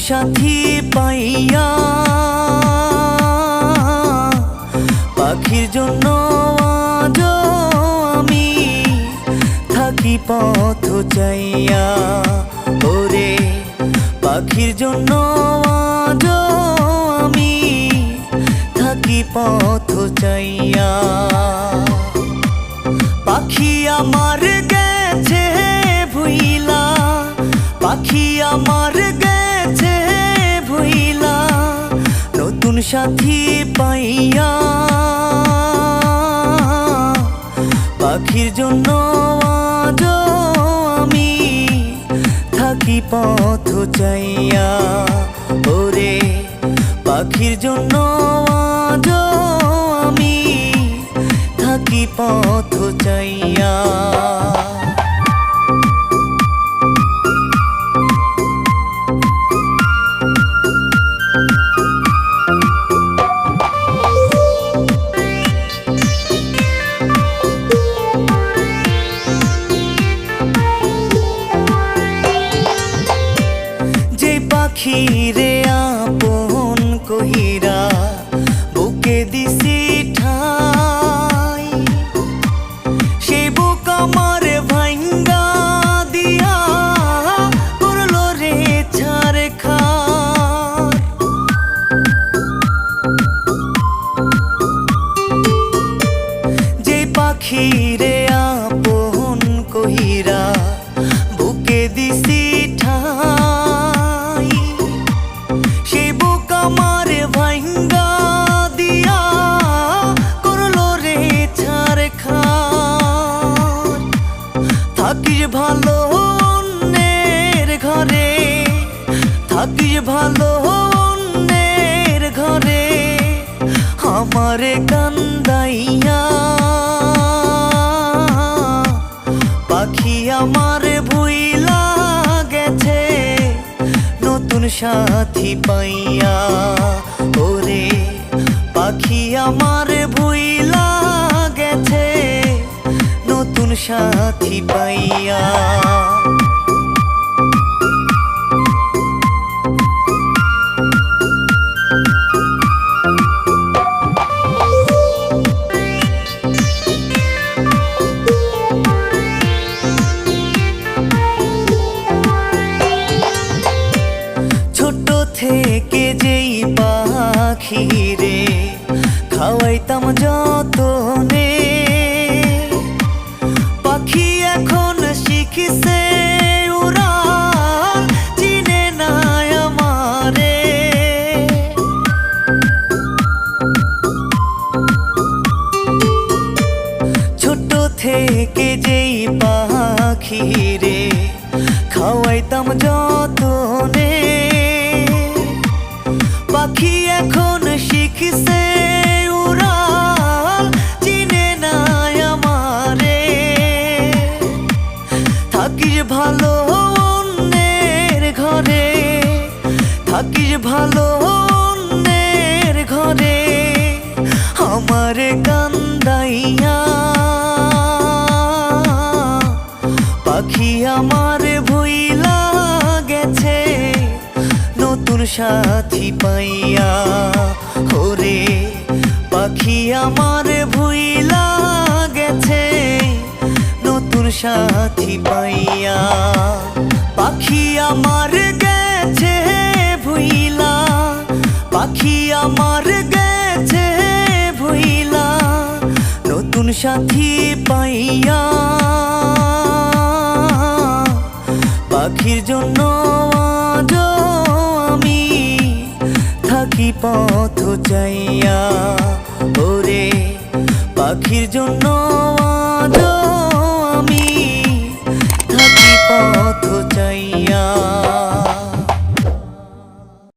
সাথী পাইয়া পাখির জন্য আজও আমি থাকি পথ চাইয়া। ওরে পাখির জন্য আজও আমি থাকি পথ চাইয়া। পাখি আমার গেছে ভুইলা, পাখি আমার গেছে ভুইলা, নতুন সাথী পাইয়া পাখির জন্য আজও আমি থাকি পথ চাইয়া। ওরে পাখির জন্য আজও আমি থাকি পথ চাইয়া। পাখিরে আপন কহিরা বুকে দিছি ঠাই, সেই বুক আমার ভাঙ্গা দিয়া করলো রে ছারখার। যে পাখিরে আপন কহিরা বুকে দিছি ঠাই, সেই বুক আমার ভাঙ্গা দিয়া করলো রে ছারখার। থাকিস ভালো অন্যের ঘরে, থাকিস ভালো অন্যের ঘরে, আমারে কান্দাইয়া পাখি আমার ভুইলা গেছে নতুন সাথী পাইয়া। ওরে পাখি আমার ভুইলা গেছে নতুন সাথী পাইয়া। থেকে যেই পাখিরে খাওয়াইতাম যতনে, পাখি এখন শিখিছে উড়াল, চিনে না আমারে। ছোট থেকে যেই পাখিরে খাওয়াইতাম যতনে, পাখি এখন শিখছে উড়াল, চিনে না আমারে। থাকিস ভালো অন্যের ঘরে, থাকিস ভালো অন্যের ঘরে, আমারে কান্দাইয়া পাখি আমার ভুইলা গেছে নতুন সাথী পাইয়া। ওরে পাখি আমার ভুইলা গেছে নতুন সাথী পাইয়া। পাখি আমার গেছে ভুইলা, পাখি আমার গেছে ভুইলা, নতুন সাথী পাইয়া পাখির জন্য আজও আমি থাকি পথ চাইয়া। ওরে পাখির জন্য আজও আমি থাকি পথ চাইয়া।